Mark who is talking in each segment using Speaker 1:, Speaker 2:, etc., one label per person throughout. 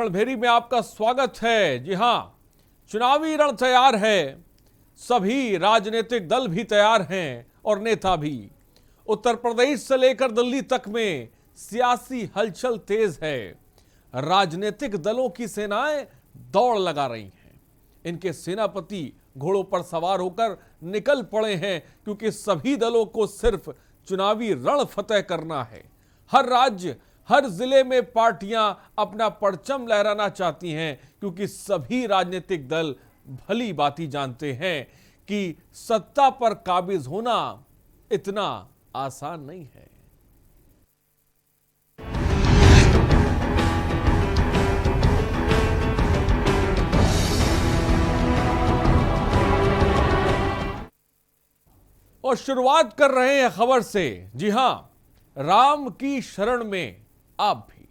Speaker 1: रणभेरी में आपका स्वागत है। जी हां, चुनावी रण तैयार है, सभी राजनीतिक दल भी तैयार हैं और नेता भी। उत्तर प्रदेश से लेकर दिल्ली तक में सियासी हलचल तेज है। राजनीतिक दलों की सेनाएं दौड़ लगा रही हैं। इनके सेनापति घोड़ों पर सवार होकर निकल पड़े हैं, क्योंकि सभी दलों को सिर्फ चुनावी रण फतेह करना है। हर राज्य, हर जिले में पार्टियां अपना परचम लहराना चाहती हैं, क्योंकि सभी राजनीतिक दल भली भांति जानते हैं कि सत्ता पर काबिज होना इतना आसान नहीं है। और शुरुआत कर रहे हैं खबर से। जी हां, राम की शरण में आप भी।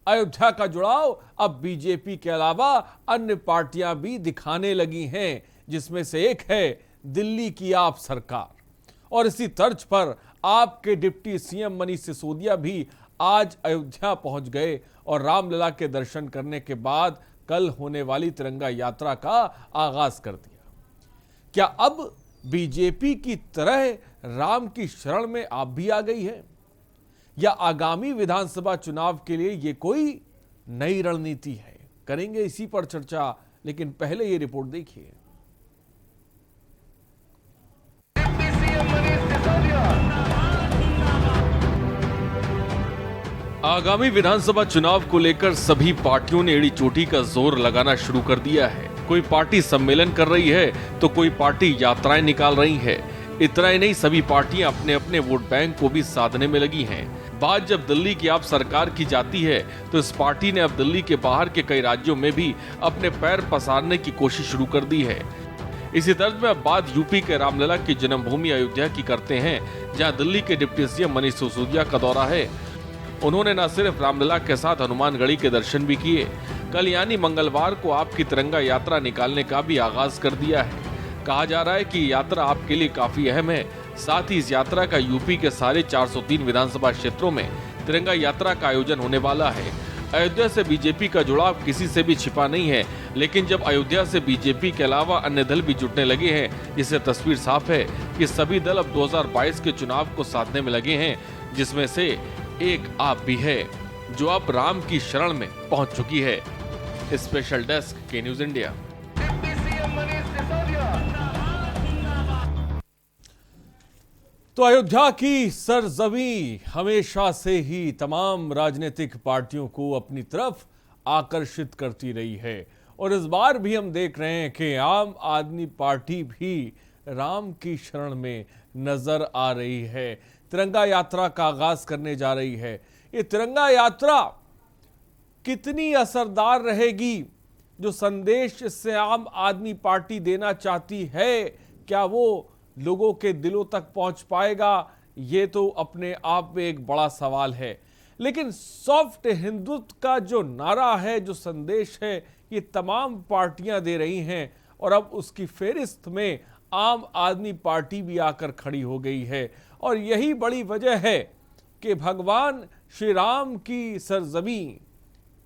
Speaker 1: अयोध्या का जुड़ाव अब बीजेपी के अलावा अन्य पार्टियां भी दिखाने लगी हैं, जिसमें से एक है दिल्ली की आप सरकार। और इसी तर्ज पर आपके डिप्टी सीएम मनीष सिसोदिया भी आज अयोध्या पहुंच गए और रामलला के दर्शन करने के बाद कल होने वाली तिरंगा यात्रा का आगाज कर दिया। क्या अब बीजेपी की तरह राम की शरण में आप भी आ गई है, या आगामी विधानसभा चुनाव के लिए यह कोई नई रणनीति है? करेंगे इसी पर चर्चा, लेकिन पहले यह रिपोर्ट देखिए। आगामी विधानसभा चुनाव को लेकर सभी पार्टियों ने एड़ी चोटी का जोर लगाना शुरू कर दिया है। कोई पार्टी सम्मेलन कर रही है तो कोई पार्टी यात्राएं निकाल रही है। इतना ही नहीं, सभी पार्टियां अपने अपने वोट बैंक को भी साधने में लगी हैं। बात जब दिल्ली की आप सरकार की जाती है तो इस पार्टी ने अब दिल्ली के बाहर के कई राज्यों में भी अपने पैर पसारने की कोशिश शुरू कर दी है। इसी तर्ज में अब बात यूपी के रामलला की जन्मभूमि अयोध्या की करते हैं, जहां दिल्ली के डिप्टी सीएम मनीष सिसोदिया का दौरा है। उन्होंने न सिर्फ रामलला के साथ हनुमानगढ़ी के दर्शन भी किए, कल यानी मंगलवार को आपकी तिरंगा यात्रा निकालने का भी आगाज कर दिया है। कहा जा रहा है कि यात्रा आपके लिए काफी अहम है। साथ ही इस यात्रा का यूपी के सारे 403 विधानसभा क्षेत्रों में तिरंगा यात्रा का आयोजन होने वाला है। अयोध्या से बीजेपी का जुड़ाव किसी से भी छिपा नहीं है, लेकिन जब अयोध्या से बीजेपी के अलावा अन्य दल भी जुटने लगे हैं, जिससे तस्वीर साफ है कि सभी दल अब 2022 के चुनाव को साधने में लगे हैं, जिसमें से एक आप भी है, जो अब राम की शरण में पहुंच चुकी है। स्पेशल डेस्क के न्यूज इंडिया। तो अयोध्या की सरजमी हमेशा से ही तमाम राजनीतिक पार्टियों को अपनी तरफ आकर्षित करती रही है, और इस बार भी हम देख रहे हैं कि आम आदमी पार्टी भी राम की शरण में नजर आ रही है। तिरंगा यात्रा का आगाज करने जा रही है। ये तिरंगा यात्रा कितनी असरदार रहेगी? जो संदेश इससे आम आदमी पार्टी देना चाहती है, क्या वो लोगों के दिलों तक पहुंच पाएगा? ये तो अपने आप में एक बड़ा सवाल है। लेकिन सॉफ्ट हिंदुत्व का जो नारा है, जो संदेश है, ये तमाम पार्टियां दे रही हैं, और अब उसकी फेरिस्त में आम आदमी पार्टी भी आकर खड़ी हो गई है। और यही बड़ी वजह है कि भगवान श्री राम की सरजमी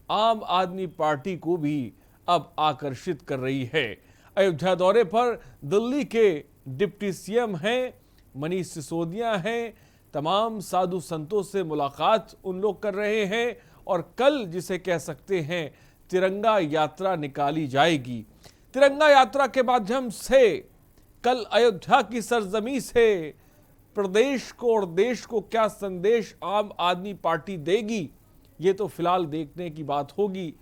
Speaker 1: आम आदमी पार्टी को भी अब आकर्षित कर रही है। अयोध्या दौरे पर दिल्ली के डिप्टी सीएम हैं, मनीष सिसोदिया हैं, तमाम साधु संतों से मुलाकात उन लोग कर रहे हैं, और कल जिसे कह सकते हैं तिरंगा यात्रा निकाली जाएगी। तिरंगा यात्रा के माध्यम से कल अयोध्या की सरजमी से प्रदेश को और देश को क्या संदेश आम आदमी पार्टी देगी, ये तो फिलहाल देखने की बात होगी।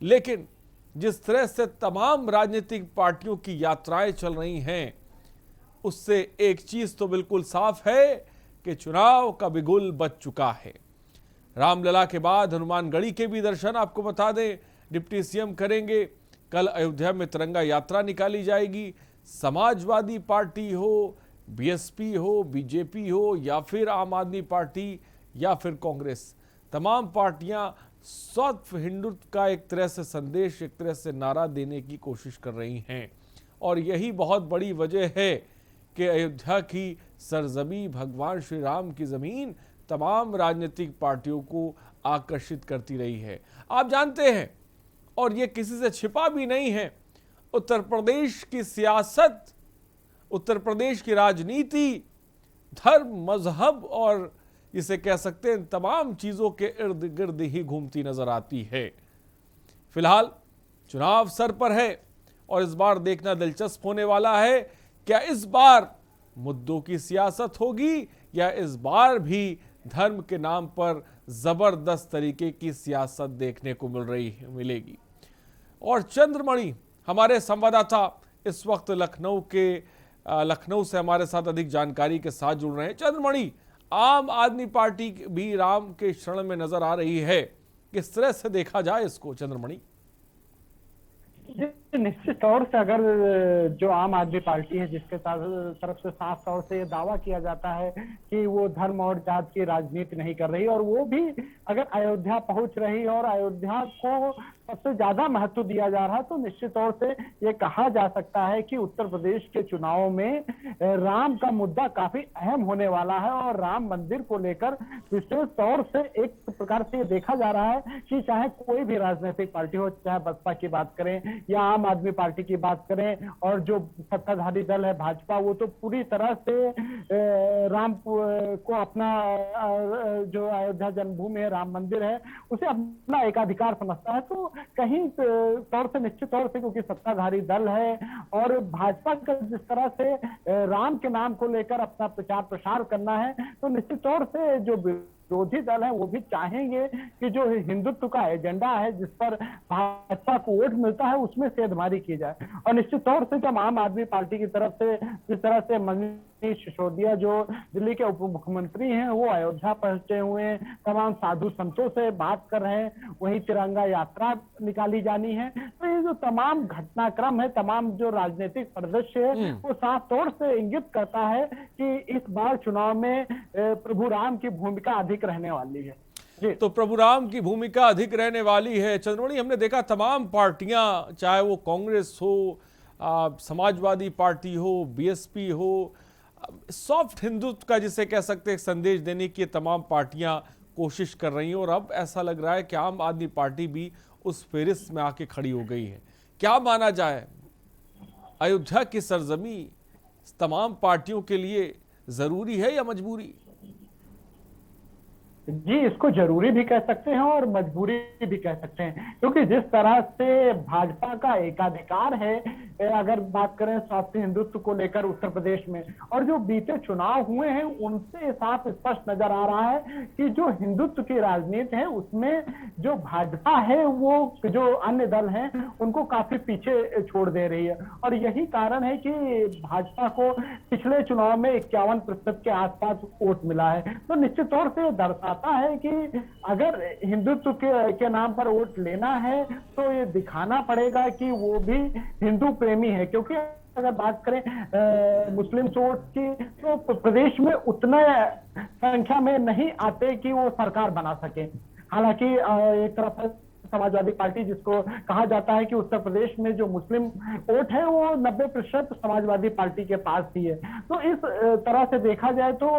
Speaker 1: लेकिन जिस तरह से तमाम राजनीतिक पार्टियों की यात्राएं चल रही हैं, उससे एक चीज तो बिल्कुल साफ है कि चुनाव का बिगुल बज चुका है। रामलला के बाद हनुमानगढ़ी के भी दर्शन आपको बता दें डिप्टी सीएम करेंगे। कल अयोध्या में तिरंगा यात्रा निकाली जाएगी। समाजवादी पार्टी हो, बीएसपी हो, बीजेपी हो, या फिर आम आदमी पार्टी, या फिर कांग्रेस, तमाम पार्टियां सॉफ्ट हिंदुत्व का एक तरह से संदेश, एक तरह से नारा देने की कोशिश कर रही हैं। और यही बहुत बड़ी वजह है कि अयोध्या की सरजमी, भगवान श्री राम की जमीन, तमाम राजनीतिक पार्टियों को आकर्षित करती रही है। आप जानते हैं और ये किसी से छिपा भी नहीं है। उत्तर प्रदेश की सियासत, उत्तर प्रदेश की राजनीति धर्म, मजहब और इसे कह सकते हैं तमाम चीजों के इर्द गिर्द ही घूमती नजर आती है। फिलहाल चुनाव सर पर है और इस बार देखना दिलचस्प होने वाला है, क्या इस बार मुद्दों की सियासत होगी या इस बार भी धर्म के नाम पर जबरदस्त तरीके की सियासत देखने को मिलेगी। और चंद्रमणि हमारे संवाददाता इस वक्त लखनऊ से हमारे साथ अधिक जानकारी के साथ जुड़ रहे हैं। चंद्रमणि, आम आदमी पार्टी भी राम के शरण में नजर आ रही है, किस तरह से देखा जाए इसको चंद्रमणि?
Speaker 2: निश्चित तौर से अगर जो आम आदमी पार्टी है जिसके तरफ से साफ तौर से ये दावा किया जाता है कि वो धर्म और जात की राजनीति नहीं कर रही, और वो भी अगर अयोध्या पहुंच रही और अयोध्या को सबसे ज्यादा महत्व दिया जा रहा, तो निश्चित तौर से ये कहा जा सकता है कि उत्तर प्रदेश के चुनाव में राम का मुद्दा काफी अहम होने वाला है। और राम मंदिर को लेकर विशेष तौर से एक प्रकार से ये देखा जा रहा है कि चाहे कोई भी राजनीतिक पार्टी हो, चाहे बसपा की बात करें या आम आदमी पार्टी की बात करें, और जो सत्ताधारी दल है भाजपा, वो तो पूरी तरह से राम को अपना जो अयोध्या जन्मभूमि है, राम मंदिर है, उसे अपना एकाधिकार समझता है। तो कहीं तौर से निश्चित तौर से क्योंकि सत्ताधारी दल है और भाजपा का जिस तरह से राम के नाम को लेकर अपना प्रचार प्रसार करना है, तो निश्चित तौर से जो विरोधी दल है वो भी चाहेंगे कि जो हिंदुत्व का एजेंडा है जिस पर भाजपा को वोट मिलता है उसमें सेधमारी की जाए। और निश्चित तौर से जब आम आदमी पार्टी की तरफ से जिस तरह से मनीष सिसोदिया जो दिल्ली के उप मुख्यमंत्री हैं वो अयोध्या पहुंचे हुए हैं, तमाम साधु संतों से बात कर रहे हैं, वहीं तिरंगा यात्रा निकाली जानी है, तो ये जो तमाम घटनाक्रम है, तमाम जो राजनीतिक परिदृश्य है वो साफ तौर से इंगित करता है कि इस बार चुनाव में प्रभु राम की भूमिका अधिक रहने वाली है। जी।
Speaker 1: तो प्रभु राम की भूमिका अधिक रहने वाली है। चंद्रमणि, हमने देखा तमाम पार्टियां, चाहे वो कांग्रेस हो, समाजवादी पार्टी हो, बीएसपी हो, सॉफ्ट हिंदुत्व का जिसे कह सकते हैं संदेश देने की तमाम पार्टियां कोशिश कर रही हैं, और अब ऐसा लग रहा है कि आम आदमी पार्टी भी उस फेरिस्त में आके खड़ी हो गई है। क्या माना जाए, अयोध्या की सरजमी तमाम पार्टियों के लिए जरूरी है या मजबूरी?
Speaker 2: जी, इसको जरूरी भी कह सकते हैं और मजबूरी भी कह सकते हैं, क्योंकि जिस तरह से भाजपा का एकाधिकार है, अगर बात करें सॉफ्ट हिंदुत्व को लेकर उत्तर प्रदेश में, और जो बीते चुनाव हुए हैं उनसे साफ स्पष्ट नजर आ रहा है कि जो हिंदुत्व की राजनीति है उसमें जो भाजपा है वो जो अन्य दल हैं उनको काफी पीछे छोड़ दे रही है। और यही कारण है कि भाजपा को पिछले चुनाव में 51% के आसपास वोट मिला है। तो निश्चित तौर से दर्शाता है कि अगर हिंदुत्व के नाम पर वोट लेना है तो ये दिखाना पड़ेगा कि वो भी हिंदू प्रेमी है, क्योंकि अगर बात करें मुस्लिम वोट की तो प्रदेश में उतना संख्या में नहीं आते कि वो सरकार बना सके। हालांकि एक तरफ समाजवादी पार्टी जिसको कहा जाता है कि उत्तर प्रदेश में जो मुस्लिम वोट है वो 90% समाजवादी पार्टी के पास ही है। तो इस तरह से देखा जाए तो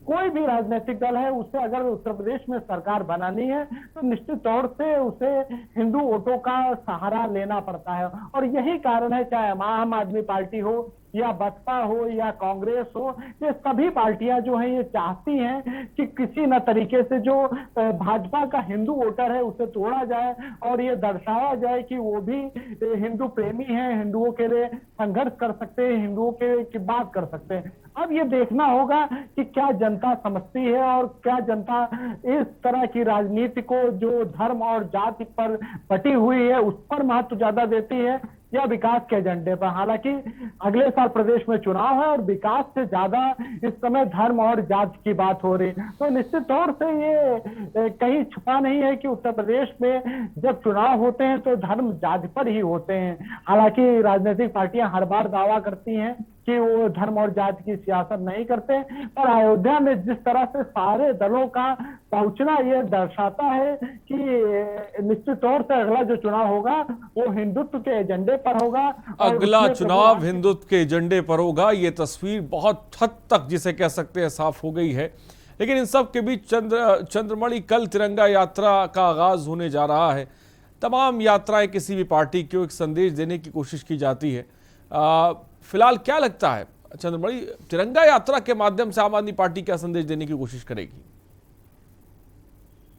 Speaker 2: कोई भी राजनीतिक दल है उसे अगर उत्तर प्रदेश में सरकार बनानी है तो निश्चित तौर से उसे हिंदू वोटों का सहारा लेना पड़ता है। और यही कारण है, चाहे आम आदमी पार्टी हो या बसपा हो या कांग्रेस हो, ये सभी पार्टियां जो हैं ये चाहती हैं कि किसी न तरीके से जो भाजपा का हिंदू वोटर है उसे तोड़ा जाए और ये दर्शाया जाए कि वो भी हिंदू प्रेमी हैं, हिंदुओं के लिए संघर्ष कर सकते हैं, हिंदुओं के की बात कर सकते हैं। अब ये देखना होगा कि क्या जनता समझती है और क्या जनता इस तरह की राजनीति को जो धर्म और जाति पर बटी हुई है उस पर महत्व ज्यादा देती है या विकास के एजेंडे पर। हालांकि अगले साल प्रदेश में चुनाव है और विकास से ज्यादा इस समय धर्म और जाति की बात हो रही है। तो निश्चित तौर से ये कहीं छुपा नहीं है कि उत्तर प्रदेश में जब चुनाव होते हैं तो धर्म जाति पर ही होते हैं। हालांकि राजनीतिक पार्टियां हर बार दावा करती हैं कि वो धर्म और जाति की सियासत नहीं करते, पर अयोध्या में जिस तरह से सारे दलों का पहुंचना ये दर्शाता है कि निश्चित तौर से अगला जो चुनाव होगा वो हिंदुत्व के एजेंडे पर होगा।
Speaker 1: अगला चुनाव हिंदुत्व के एजेंडे पर होगा, ये तस्वीर बहुत हद तक जिसे कह सकते हैं साफ हो गई है। लेकिन इन सब के बीच चंद्रमणि, कल तिरंगा यात्रा का आगाज होने जा रहा है। तमाम यात्राएं किसी भी पार्टी को एक संदेश देने की कोशिश की जाती है। फिलहाल क्या लगता है चंद्रमणि, तिरंगा यात्रा के माध्यम से आम आदमी पार्टी क्या संदेश देने की कोशिश करेगी?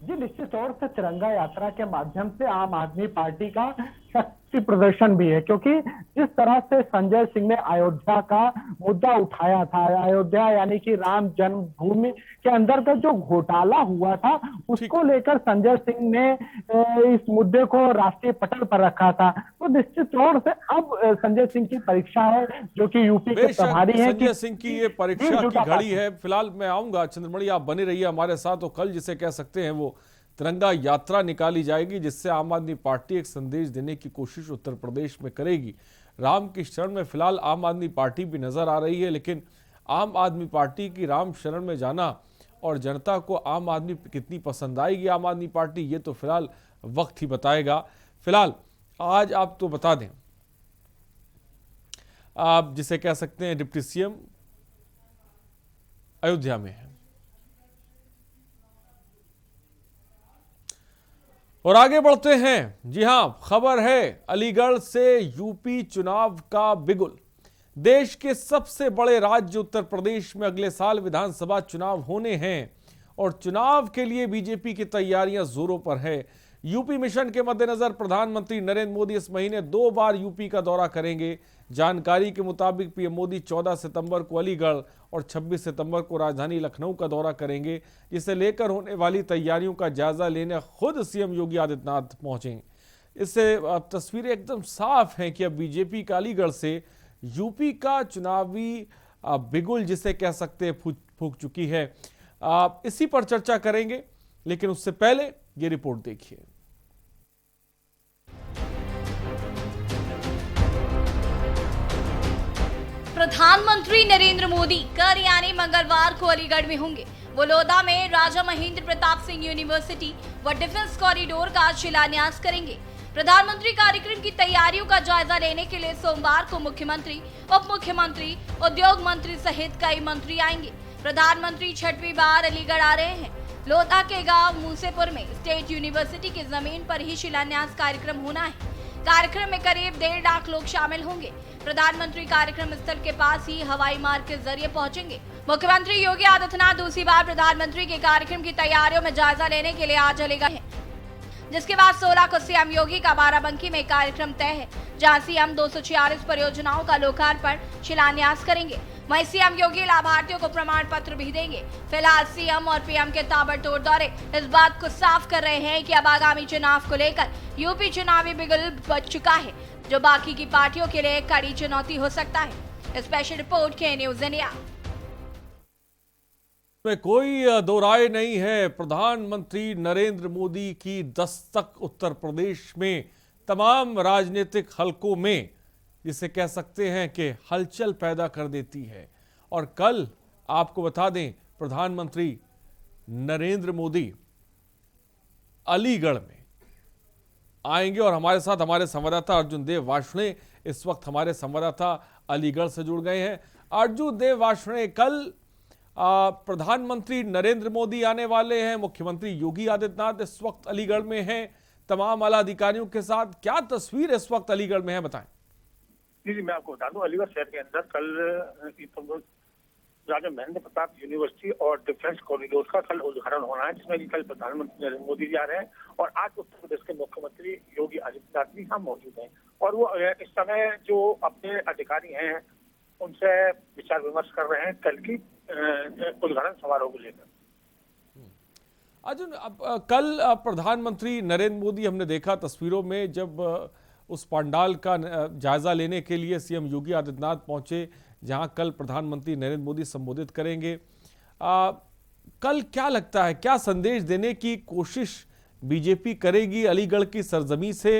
Speaker 2: जी, निश्चित तौर से तिरंगा यात्रा के माध्यम से आम आदमी पार्टी का शक्ति प्रदर्शन भी है, क्योंकि जिस तरह से संजय सिंह ने अयोध्या का मुद्दा उठाया था, अयोध्या यानी कि राम जन्मभूमि के अंतर्गत जो घोटाला हुआ था उसको लेकर संजय सिंह ने इस मुद्दे को राष्ट्रीय पटल पर रखा था। तो निश्चित तौर से अब संजय सिंह की परीक्षा है, जो कि यूपी के प्रभारी है।
Speaker 1: संजय सिंह की ये परीक्षा की घड़ी है। फिलहाल मैं आऊंगा चंद्रमणि, आप बने रहिए हमारे साथ। और कल जिसे कह सकते हैं वो तिरंगा यात्रा निकाली जाएगी, जिससे आम आदमी पार्टी एक संदेश देने की कोशिश उत्तर प्रदेश में करेगी। राम की शरण में फिलहाल आम आदमी पार्टी भी नजर आ रही है, लेकिन आम आदमी पार्टी की राम शरण में जाना और जनता को आम आदमी कितनी पसंद आएगी आम आदमी पार्टी, ये तो फिलहाल वक्त ही बताएगा। फिलहाल आज आप तो बता दें, आप जिसे कह सकते हैं डिप्टी सीएम अयोध्या में है। और आगे बढ़ते हैं। जी हां, खबर है अलीगढ़ से यूपी चुनाव का बिगुल। देश के सबसे बड़े राज्य उत्तर प्रदेश में अगले साल विधानसभा चुनाव होने हैं और चुनाव के लिए बीजेपी की तैयारियां जोरों पर है। यूपी मिशन के मद्देनजर प्रधानमंत्री नरेंद्र मोदी इस महीने 2 बार यूपी का दौरा करेंगे। जानकारी के मुताबिक पीएम मोदी 14 सितंबर को अलीगढ़ और 26 सितंबर को राजधानी लखनऊ का दौरा करेंगे, जिसे लेकर होने वाली तैयारियों का जायजा लेने खुद सीएम योगी आदित्यनाथ पहुंचेंगे। इससे तस्वीरें एकदम साफ हैं कि अब बीजेपी का अलीगढ़ से यूपी का चुनावी बिगुल जिसे कह सकते हैं फूंक चुकी है। इसी पर चर्चा करेंगे, लेकिन उससे पहले ये रिपोर्ट देखिए।
Speaker 3: प्रधानमंत्री नरेंद्र मोदी कल यानी मंगलवार को अलीगढ़ में होंगे। वो लोधा में राजा महेंद्र प्रताप सिंह यूनिवर्सिटी व डिफेंस कॉरिडोर का शिलान्यास करेंगे। प्रधानमंत्री कार्यक्रम की तैयारियों का जायजा लेने के लिए सोमवार को मुख्यमंत्री, उप मुख्यमंत्री, उद्योग मंत्री सहित कई मंत्री आएंगे। प्रधानमंत्री 6वीं बार अलीगढ़ आ रहे हैं। लोधा के गांव मूसेपुर में स्टेट यूनिवर्सिटी की जमीन पर ही शिलान्यास कार्यक्रम होना है। कार्यक्रम में करीब 1.5 लाख लोग शामिल होंगे। प्रधानमंत्री कार्यक्रम स्थल के पास ही हवाई मार्ग के जरिए पहुंचेंगे। मुख्यमंत्री योगी आदित्यनाथ दूसरी बार प्रधानमंत्री के कार्यक्रम की तैयारियों में जायजा लेने के लिए आज अलीगढ़ हैं, जिसके बाद 16 को सीएम योगी का बाराबंकी में कार्यक्रम तय है, जहां सीएम 246 परियोजनाओं का लोकार्पण शिलान्यास करेंगे। वहीं सीएम योगी लाभार्थियों को प्रमाण पत्र भी देंगे। फिलहाल सीएम और पीएम के ताबड़तोड़ दौरे इस बात को साफ कर रहे हैं कि अब आगामी चुनाव को लेकर यूपी चुनावी बिगुल बच चुका है, जो बाकी की पार्टियों के लिए कड़ी चुनौती हो सकता है। स्पेशल रिपोर्ट के न्यूज़ इंडिया
Speaker 1: में कोई दो राय नहीं है। प्रधानमंत्री नरेंद्र मोदी की दस्तक उत्तर प्रदेश में तमाम राजनीतिक हलकों में जिसे कह सकते हैं कि हलचल पैदा कर देती है। और कल आपको बता दें, प्रधानमंत्री नरेंद्र मोदी अलीगढ़ में आएंगे और हमारे साथ हमारे संवाददाता अर्जुन देव वार्ष्णेय इस वक्त हमारे संवाददाता अलीगढ़ से जुड़ गए हैं। अर्जुन देव वार्ष्णेय, कल प्रधानमंत्री नरेंद्र मोदी आने वाले हैं, मुख्यमंत्री योगी आदित्यनाथ इस वक्त अलीगढ़ में हैं तमाम आला अधिकारियों के साथ। क्या तस्वीर इस वक्त अलीगढ़ में है, बताएं।
Speaker 4: जी, मैं आपको बता दूं, अलीगढ़ शहर के अंदर कल राजा महेंद्र प्रताप यूनिवर्सिटी और डिफेंस कॉरिडोर का कल उद्घाटन होना है, जिसमें कि कल प्रधानमंत्री नरेंद्र मोदी जी आ रहे हैं और आज उत्तर प्रदेश के मुख्यमंत्री योगी आदित्यनाथ भी यहाँ मौजूद हैं। और वो इस समय जो अपने अधिकारी हैं उनसे विचार विमर्श कर रहे हैं कल की उद्घाटन समारोह को लेकर।
Speaker 1: अर्जुन, कल प्रधानमंत्री नरेंद्र मोदी हमने देखा तस्वीरों में, जब उस पंडाल का जायजा लेने के लिए सीएम योगी आदित्यनाथ पहुंचे, जहां कल प्रधानमंत्री नरेंद्र मोदी संबोधित करेंगे। कल क्या लगता है, क्या संदेश देने की कोशिश बीजेपी करेगी अलीगढ़ की सरजमी से,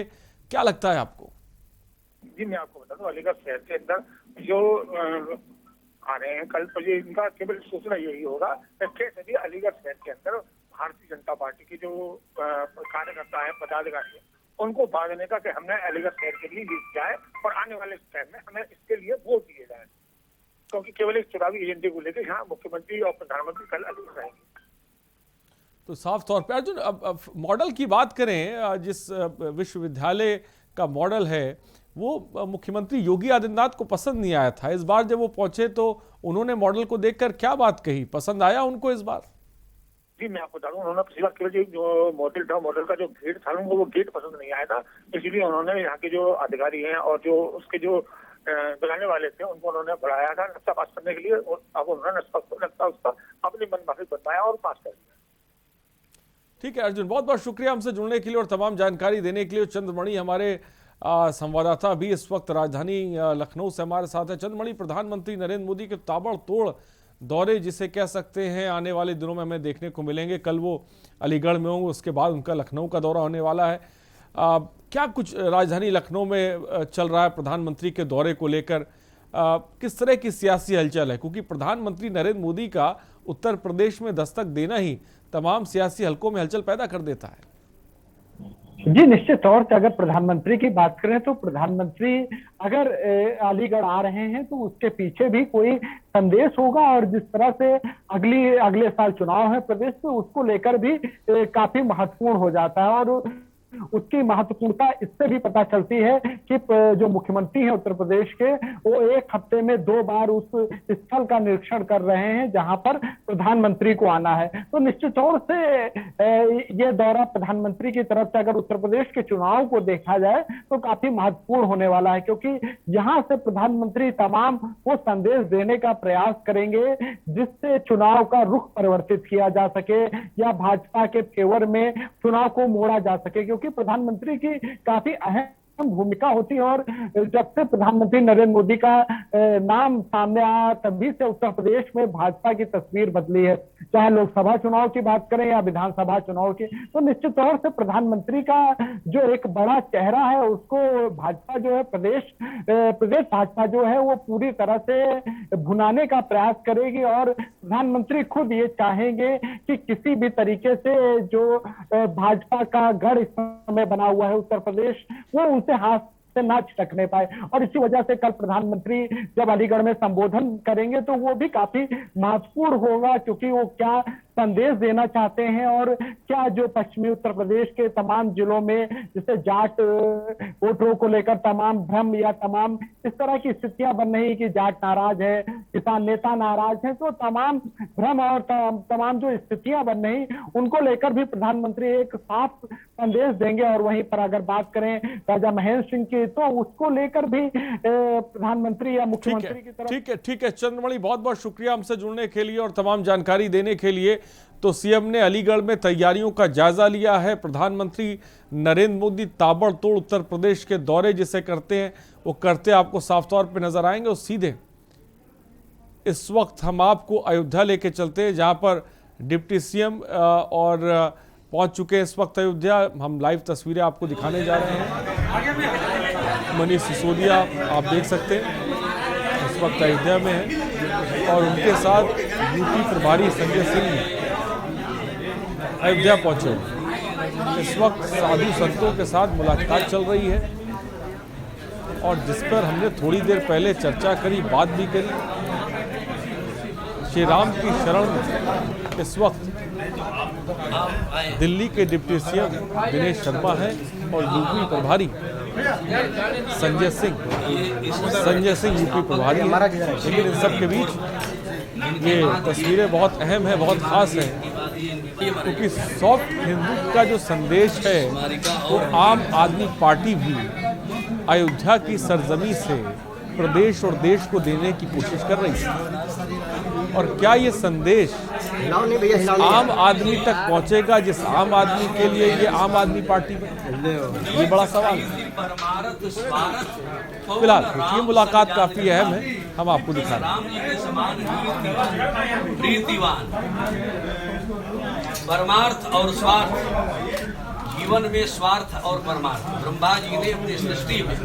Speaker 1: क्या लगता है आपको?
Speaker 4: जी, मैं आपको बता दूं, अलीगढ़ शहर के अंदर जो आ रहे हैं कल, तो ये इनका केवल सूचना यही होगा कि अलीगढ़ शहर के अंदर भारतीय जनता पार्टी की जो कार्यकर्ता है, पदाधिकारी है, उनको बांधने का कि हमने अलीगढ़ शहर के लिए जीत किया है और आने वाले टाइम में हमें इसके लिए वोट दिए जाए, क्योंकि केवल एक चुनावी एजेंडे को लेकर यहाँ मुख्यमंत्री और प्रधानमंत्री कल अलीगढ़ रहेंगे।
Speaker 1: तो साफ तौर पे अर्जुन, अब मॉडल की बात करें, जिस विश्वविद्यालय का मॉडल है वो मुख्यमंत्री योगी आदित्यनाथ को पसंद नहीं आया था। इस बार जब वो पहुंचे तो उन्होंने मॉडल को देखकर क्या बात कही, पसंद आया उनको इस बार?
Speaker 4: जी मैं आपको बता दूं, उन्होंने पिछली बार केवल जो मॉडल था, मॉडल का जो गेट था उनको वो गेट पसंद नहीं आया था, इसीलिए उन्होंने यहाँ के जो अधिकारी हैं और जो उसके जो बनाने वाले थे उनको उन्होंने बढ़ाया था नक्शा पास करने के लिए, और अब उन्होंने नक्शा उसका अपनी मनमाफिक बनवाया और पास कर दिया।
Speaker 1: ठीक है अर्जुन, बहुत बहुत शुक्रिया हमसे जुड़ने के लिए और तमाम जानकारी देने के लिए। चंद्रमणि हमारे संवाददाता भी इस वक्त राजधानी लखनऊ से हमारे साथ है। चंद्रमणि, प्रधानमंत्री नरेंद्र मोदी के ताबड़तोड़ दौरे जिसे कह सकते हैं आने वाले दिनों में हमें देखने को मिलेंगे। कल वो अलीगढ़ में होंगे, उसके बाद उनका लखनऊ का दौरा होने वाला है। क्या कुछ राजधानी लखनऊ में चल रहा है प्रधानमंत्री के दौरे को लेकर? किस तरह की सियासी हलचल है, क्योंकि प्रधानमंत्री नरेंद्र मोदी का उत्तर प्रदेश में दस्तक देना ही तमाम सियासी हलकों में हलचल पैदा कर देता है।
Speaker 2: जी निश्चित तौर से अगर प्रधानमंत्री की बात करें तो प्रधानमंत्री अगर अलीगढ़ आ रहे हैं तो उसके पीछे भी कोई संदेश होगा, और जिस तरह से अगले साल चुनाव है प्रदेश में, उसको लेकर भी काफी महत्वपूर्ण हो जाता है। और उसकी महत्वपूर्णता इससे भी पता चलती है कि जो मुख्यमंत्री हैं उत्तर प्रदेश के, वो एक हफ्ते में 2 बार उस स्थल का निरीक्षण कर रहे हैं जहां पर प्रधानमंत्री को आना है। तो निश्चित तौर से ये दौरा प्रधानमंत्री की तरफ से अगर उत्तर प्रदेश के चुनाव को देखा जाए तो काफी महत्वपूर्ण होने वाला है, क्योंकि यहां से प्रधानमंत्री तमाम वो संदेश देने का प्रयास करेंगे जिससे चुनाव का रुख परिवर्तित किया जा सके या भाजपा के फेवर में चुनाव को मोड़ा जा सके, क्योंकि प्रधानमंत्री की काफी अहम भूमिका होती है। और जब से प्रधानमंत्री नरेंद्र मोदी का नाम सामने आया तभी से उत्तर प्रदेश में भाजपा की तस्वीर बदली है, चाहे लोकसभा चुनाव की बात करें या विधानसभा चुनाव की। तो निश्चित तौर से प्रधानमंत्री का जो एक बड़ा चेहरा है उसको भाजपा जो है प्रदेश भाजपा जो है वो पूरी तरह से भुनाने का प्रयास करेगी, और प्रधानमंत्री खुद ये चाहेंगे कि किसी भी तरीके से जो भाजपा का गढ़ इस समय बना हुआ है उत्तर प्रदेश, वो उनसे हाथ से ना छिटकने पाए। और इसी वजह से कल प्रधानमंत्री जब अलीगढ़ में संबोधन करेंगे तो वो भी काफी महत्वपूर्ण होगा, क्योंकि वो क्या संदेश देना चाहते हैं और क्या जो पश्चिमी उत्तर प्रदेश के तमाम जिलों में जैसे जाट वोटरों को लेकर तमाम भ्रम या तमाम इस तरह की स्थितियां बन रही कि जाट नाराज है, किसान नेता नाराज है, तो तमाम भ्रम और तमाम जो स्थितियां बन रही उनको लेकर भी प्रधानमंत्री एक साफ संदेश देंगे। और वहीं पर अगर बात करें राजा महेंद्र सिंह की, तो उसको लेकर भी प्रधानमंत्री या मुख्यमंत्री की तरफ।
Speaker 1: ठीक है चंद्रमणि, बहुत बहुत शुक्रिया हमसे जुड़ने के लिए और तमाम जानकारी देने के लिए। तो सीएम ने अलीगढ़ में तैयारियों का जायजा लिया है। प्रधानमंत्री नरेंद्र मोदी ताबड़तोड़ उत्तर प्रदेश के दौरे जिसे करते हैं वो करते आपको साफ तौर पे नजर आएंगे। और सीधे इस वक्त हम आपको अयोध्या लेके चलते हैं, जहां पर डिप्टी सीएम और पहुंच चुके हैं इस वक्त अयोध्या। हम लाइव तस्वीरें आपको दिखाने जा रहे हैं। मनीष सिसोदिया आप देख सकते हैं इस वक्त अयोध्या में है और उनके साथ यूपी प्रभारी संजय सिंह अयोध्या पहुंचे। इस वक्त साधु संतों के साथ मुलाकात चल रही है और जिस पर हमने थोड़ी देर पहले चर्चा करी, बात भी करी। श्री राम की शरण में इस वक्त दिल्ली के डिप्टी सीएम दिनेश शर्मा हैं और यूपी प्रभारी संजय सिंह यूपी प्रभारी हैं। लेकिन इन सब के बीच ये तस्वीरें बहुत अहम है, बहुत खास है, क्योंकि सॉफ्ट हिंदू का जो संदेश है वो आम आदमी पार्टी भी अयोध्या की सरजमी से प्रदेश और देश को देने की कोशिश कर रही है। और क्या ये संदेश आम आदमी तक पहुंचेगा, जिस आम आदमी के लिए ये आम आदमी पार्टी में, ये बड़ा सवाल है। फिलहाल ये मुलाकात काफी अहम है, हम आपको दिखा रहे हैं।
Speaker 5: परमार्थ और स्वार्थ, जीवन में स्वार्थ और परमार्थ। ब्रह्मा जी ने अपनी सृष्टि में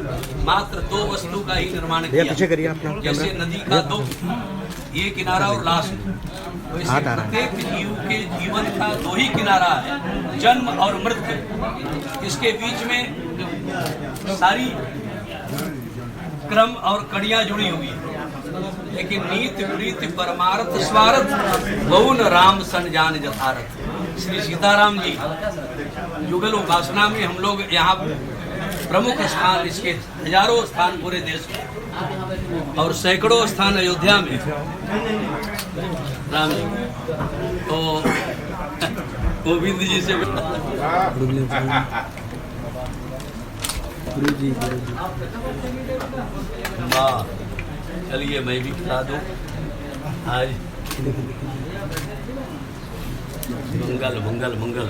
Speaker 5: मात्र 2 वस्तु का ही निर्माण किया, जैसे नदी का 2 ये किनारा और लास्ट। तो इसे प्रत्येक जीव के जीवन का 2 ही किनारा है, जन्म और मृत्यु। इसके बीच में सारी क्रम और कड़ियां जुड़ी हुई है, लेकिन नीति प्रीति परमार्थ स्वार्थ गौन राम सन जान यथार्थ। श्री सीताराम जी युगल उपासना में हम लोग यहाँ प्रमुख स्थान, इसके हजारों स्थान पूरे देश में और सैकड़ों स्थान अयोध्या में राम जी तो गोविंद जी से वाह, चलिए मैं भी खिला दूं आज। मंगल मंगल मंगल।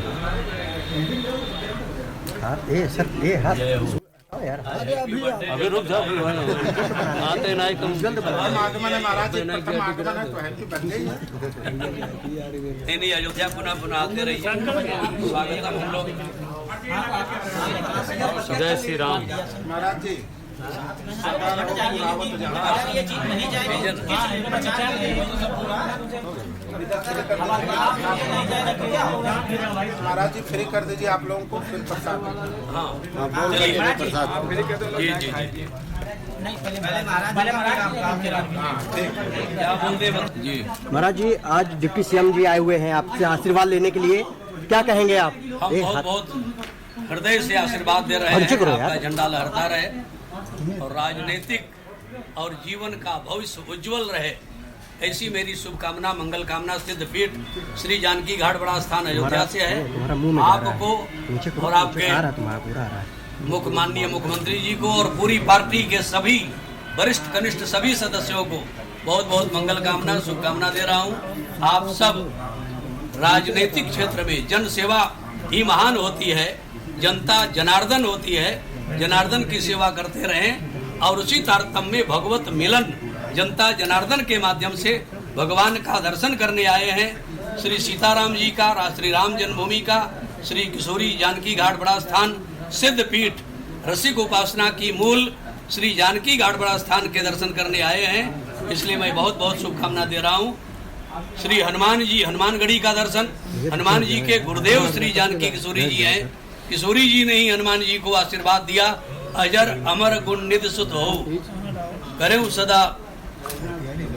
Speaker 6: सर ये हाथ
Speaker 5: जय हो
Speaker 6: यार,
Speaker 5: अभी रुक जाओ, आते नहीं तुम नहीं अयोध्या पुनः पुनः आते रहिए। स्वागत हम लोग। जय श्री राम।
Speaker 7: महाराज जी महाराज जी फ्री कर दीजिए आप लोगों को फिर प्रसाद।
Speaker 5: हाँ जी जी जी क्या बोलते जी।
Speaker 6: महाराज जी आज डिप्टी सीएम जी आए हुए हैं आपसे आशीर्वाद लेने के लिए, क्या कहेंगे आप?
Speaker 5: हम बहुत बहुत हृदय से आशीर्वाद दे रहे हैं, आपका झंडा लहरता रहे और राजनीतिक और जीवन का भविष्य उज्जवल रहे, ऐसी मेरी शुभकामना मंगल कामना सिद्ध पीठ श्री जानकी घाट बड़ा स्थान अयोध्या से है। आपको और आपके माननीय मुख्यमंत्री जी को और पूरी पार्टी के सभी वरिष्ठ कनिष्ठ सभी सदस्यों को बहुत बहुत मंगल कामना शुभकामना दे रहा हूँ। आप सब राजनीतिक क्षेत्र में जन सेवा ही महान होती है, जनता जनार्दन होती है, जनार्दन की सेवा करते रहें और उसी तारतम्य में भगवत मिलन जनता जनार्दन के माध्यम से भगवान का दर्शन करने आए हैं। श्री सीताराम जी का, श्री राम जन्मभूमि का, श्री किशोरी जानकी घाट बड़ा स्थान सिद्ध पीठ रसिक उपासना की मूल श्री जानकी घाट बड़ा स्थान के दर्शन करने आए हैं, इसलिए मैं बहुत बहुत शुभकामना दे रहा हूँ। श्री हनुमान जी, हनुमानगढ़ी का दर्शन, हनुमान जी के गुरुदेव श्री जानकी किशोरी जी हैं। किशोरी जी ने ही हनुमान जी को आशीर्वाद दिया, अजर अमर गुण निधि सुत हो, करें सदा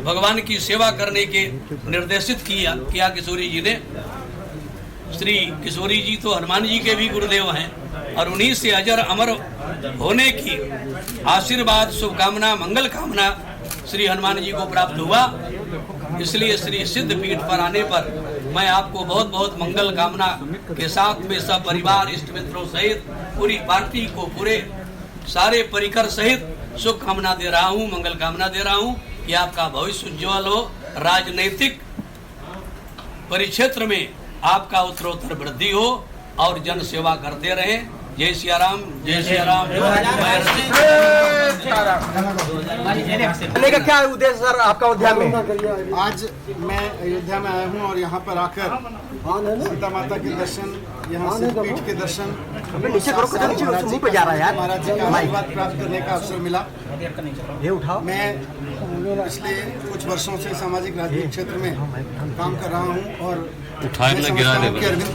Speaker 5: भगवान की सेवा करने के निर्देशित किया किशोरी जी ने। श्री किशोरी जी तो हनुमान जी के भी गुरुदेव हैं और उन्हीं से अजर अमर होने की आशीर्वाद शुभकामना मंगल कामना श्री हनुमान जी को प्राप्त हुआ। इसलिए श्री सिद्ध पीठ पर आने पर मैं आपको बहुत बहुत मंगल कामना के साथ में सब परिवार इष्ट मित्रों सहित पूरी पार्टी को पूरे सारे परिकर सहित शुभकामना दे रहा हूँ, मंगल कामना दे रहा हूँ कि आपका भविष्य उज्ज्वल हो, राजनीतिक परिक्षेत्र में आपका उत्तरोत्तर वृद्धि हो और जन सेवा करते रहें। जय सिया राम, जय सिया राम।
Speaker 6: का क्या उद्देश्य सर आपका अयोध्या में?
Speaker 7: आज मैं अयोध्या में आया हूँ और यहाँ पर आकर सीता माता के दर्शन, यहाँ सिद्ध पीठ के दर्शन,
Speaker 6: नीचे करो, नीचे पे जा रहा है यार,
Speaker 7: महाराज जी का आशीर्वाद प्राप्त करने का अवसर मिला।
Speaker 6: ये उठाओ।
Speaker 7: मैं पिछले कुछ वर्षों से सामाजिक राजनीतिक क्षेत्र में काम कर रहा हूँ और अरविंद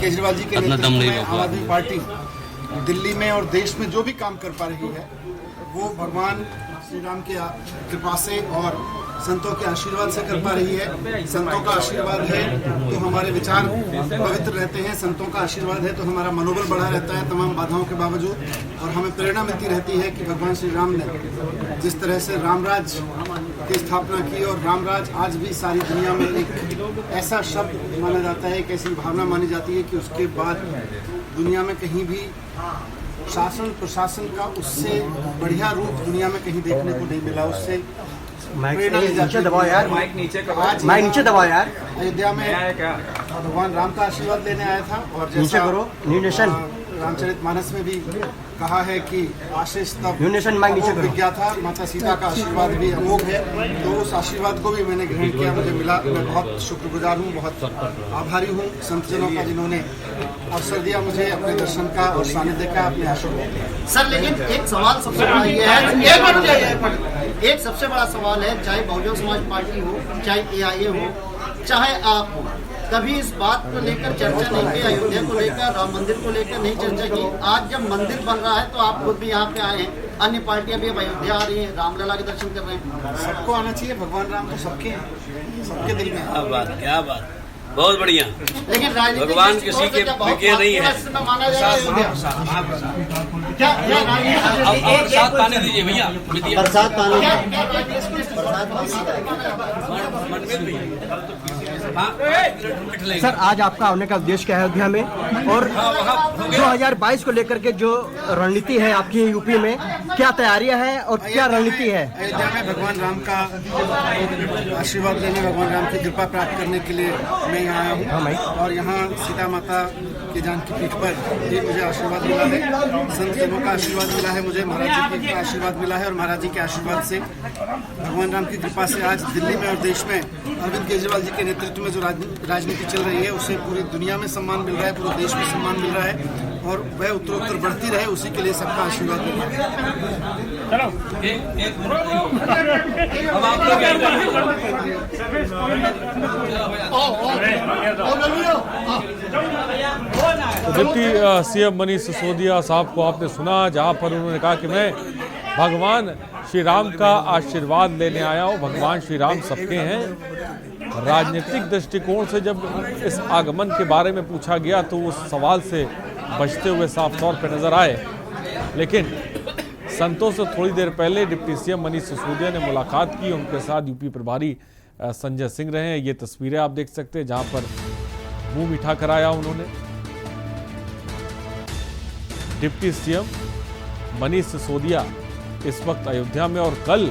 Speaker 7: केजरीवाल जी के नेतृत्व में आम आदमी पार्टी दिल्ली में और देश में जो भी काम कर पा रही है वो भगवान श्री राम की कृपा से और संतों के आशीर्वाद से कर पा रही है। संतों का आशीर्वाद है तो हमारे विचार पवित्र रहते हैं, संतों का आशीर्वाद है तो हमारा मनोबल बढ़ा रहता है तमाम बाधाओं के बावजूद, और हमें प्रेरणा मिलती रहती है कि भगवान श्री राम ने जिस तरह से रामराज की स्थापना की और रामराज आज भी सारी दुनिया में एक ऐसा शब्द माना जाता है, एक ऐसी भावना मानी जाती है कि उसके बाद दुनिया में कहीं भी शासन प्रशासन का उससे बढ़िया रूप दुनिया में कहीं देखने को नहीं मिला। उससे
Speaker 6: नीचे दबाओ यार, माइक नीचे दबाओ यार।
Speaker 7: अयोध्या में भगवान राम का आशीर्वाद लेने आया था और
Speaker 6: नीचे करो,
Speaker 7: रामचरितमानस में भी कहा है कि आशीष तब
Speaker 6: नीचे
Speaker 7: विज्ञा था, माता सीता का आशीर्वाद भी अमोघ है, तो उस आशीर्वाद को भी मैंने ग्रहण किया, मुझे मिला। मैं बहुत शुक्रगुजार हूँ, बहुत आभारी हूँ संतजनों का जिन्होंने अवसर दिया मुझे अपने दर्शन का और सानिध्य का, अपने आशीर्वाद।
Speaker 8: सर लेकिन एक सवाल सबसे बड़ा ये है, एक सबसे बड़ा सवाल है, चाहे बहुजन समाज पार्टी हो, चाहे AIA हो, चाहे आप हो, कभी इस बात को लेकर चर्चा नहीं की, अयोध्या को लेकर, राम मंदिर को लेकर नहीं चर्चा की। आज जब मंदिर बन रहा है तो आप खुद भी यहाँ पे आए हैं, अन्य पार्टियां भी अब अयोध्या आ रही हैं, रामलला के दर्शन कर रहे हैं।
Speaker 7: सबको आना चाहिए, भगवान राम तो सबके दिल में।
Speaker 5: क्या बात, क्या बात। बहुत बढ़िया।
Speaker 8: लेकिन राजनीतिक
Speaker 5: भगवान किसी के विज्ञ नहीं है।
Speaker 8: माना जाएगा क्या
Speaker 5: प्रसाद पानी दीजिए भैया,
Speaker 8: बरसात पानी
Speaker 6: सर, आज आपका आने का उद्देश्य क्या है अयोध्या में, और 2022 को लेकर के जो रणनीति है आपकी यूपी में, क्या तैयारियां हैं और क्या रणनीति है?
Speaker 7: अयोध्या में भगवान राम का आशीर्वाद लेने, भगवान राम की कृपा प्राप्त करने के लिए मैं यहाँ आया हूँ। और यहाँ सीता माता की जानकी पीठ पर भी मुझे आशीर्वाद मिला है, संत देवों का आशीर्वाद मिला है, मुझे महाराज जी का आशीर्वाद मिला है, और महाराज जी के आशीर्वाद से, भगवान राम की कृपा से आज दिल्ली में और देश में अरविंद केजरीवाल जी के नेतृत्व में जो राजनीति चल रही है, उससे पूरी दुनिया में सम्मान मिल रहा है, पूरे देश में सम्मान मिल रहा है, और वह उत्तरोत्तर बढ़ती रहे, उसी के लिए सबका आशीर्वाद मिल रहा है।
Speaker 1: डिप्टी सीएम मनीष सिसोदिया साहब को आपने सुना, जहां पर उन्होंने कहा कि मैं भगवान श्री राम का आशीर्वाद लेने आया हूं। भगवान श्री राम सबके हैं। राजनीतिक दृष्टिकोण से जब इस आगमन के बारे में पूछा गया तो उस सवाल से बचते हुए साफ तौर पर नजर आए, लेकिन संतों से थोड़ी देर पहले डिप्टी सीएम मनीष सिसोदिया ने मुलाकात की। उनके साथ यूपी प्रभारी संजय सिंह रहे हैं। ये तस्वीरें आप देख सकते हैं जहां पर मुंह मीठा कराया उन्होंने। डिप्टी सीएम मनीष सिसोदिया इस वक्त अयोध्या में, और कल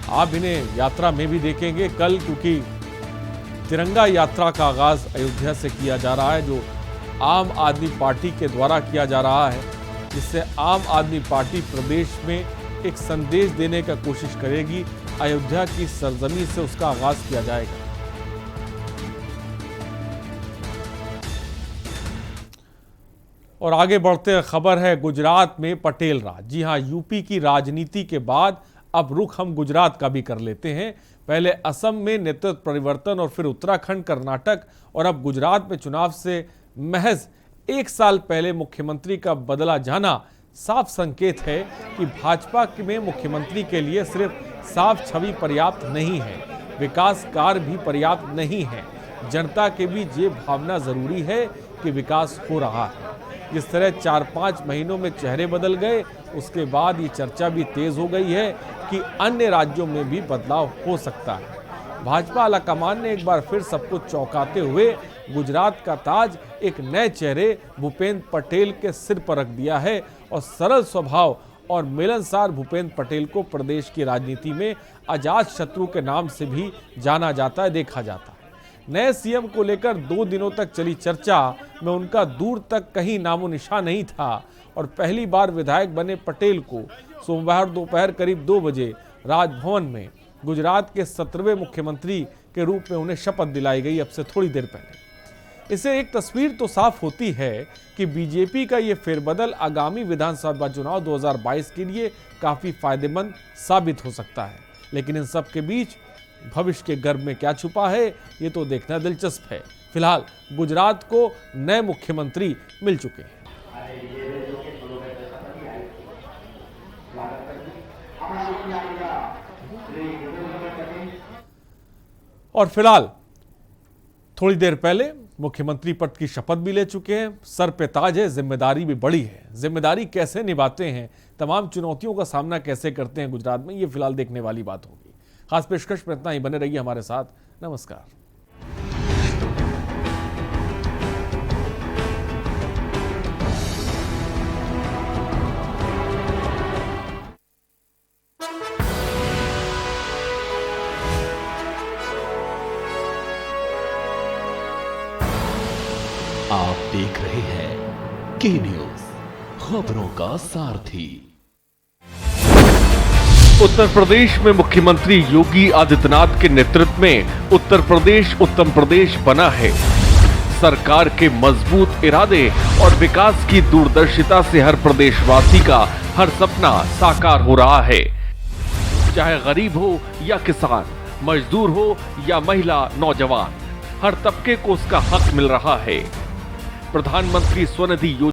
Speaker 1: आप इन्हें यात्रा में भी देखेंगे कल, क्योंकि तिरंगा यात्रा का आगाज अयोध्या से किया जा रहा है, जो आम आदमी पार्टी के द्वारा किया जा रहा है, जिससे आम आदमी पार्टी प्रदेश में एक संदेश देने का कोशिश करेगी। अयोध्या की सरजमी से उसका आगाज किया जाएगा। और आगे बढ़ते खबर है गुजरात में पटेल राज। जी हां, यूपी की राजनीति के बाद अब रुख हम गुजरात का भी कर लेते हैं। पहले असम में नेतृत्व परिवर्तन, और फिर उत्तराखंड, कर्नाटक, और अब गुजरात में चुनाव से महज 1 साल पहले मुख्यमंत्री का बदला जाना साफ संकेत है कि भाजपा में मुख्यमंत्री के लिए सिर्फ साफ छवि पर्याप्त नहीं है, विकास कार्य भी पर्याप्त नहीं है। जनता के बीच ये भावना जरूरी है कि विकास हो रहा है। जिस तरह 4-5 महीनों में चेहरे बदल गए, उसके बाद ये चर्चा भी तेज हो गई है कि अन्य राज्यों में भी बदलाव हो सकता है। भाजपा आलाकमान ने एक बार फिर सबको चौंकाते हुए गुजरात का ताज एक नए चेहरे भूपेंद्र पटेल के सिर पर रख दिया है, और सरल स्वभाव और मिलनसार भूपेंद्र पटेल को प्रदेश की राजनीति में अजात शत्रु के नाम से भी जाना जाता है, देखा जाता है। नए सीएम को लेकर 2 दिनों तक चली चर्चा में उनका दूर तक कहीं नामो निशान नहीं था, और पहली बार विधायक बने पटेल को सोमवार दोपहर करीब 2 बजे राजभवन में गुजरात के 17वें मुख्यमंत्री के रूप में उन्हें शपथ दिलाई गई, अब से थोड़ी देर पहले। इससे एक तस्वीर तो साफ होती है कि बीजेपी का ये फेरबदल आगामी विधानसभा चुनाव 2022 के लिए काफी फायदेमंद साबित हो सकता है। लेकिन इन सब के बीच भविष्य के गर्भ में क्या छुपा है, ये तो देखना दिलचस्प है। फिलहाल गुजरात को नए मुख्यमंत्री मिल चुके हैं। और फिलहाल थोड़ी देर पहले मुख्यमंत्री पद की शपथ भी ले चुके हैं। सर पे ताज है, जिम्मेदारी भी बड़ी है। जिम्मेदारी कैसे निभाते हैं, तमाम चुनौतियों का सामना कैसे करते हैं गुजरात में, ये फिलहाल देखने वाली बात होगी। खास पेशकश में इतना ही। बने रहिए हमारे साथ। नमस्कार।
Speaker 9: आप देख रहे हैं के न्यूज, खबरों का सारथी।
Speaker 1: उत्तर प्रदेश में मुख्यमंत्री योगी आदित्यनाथ के नेतृत्व में उत्तर प्रदेश बना है। सरकार के मजबूत इरादे और विकास की दूरदर्शिता से हर प्रदेशवासी का हर सपना साकार हो रहा है। चाहे गरीब हो या किसान, मजदूर हो या महिला, नौजवान, हर तबके को उसका हक मिल रहा है। प्रधानमंत्री स्वनिधि योजना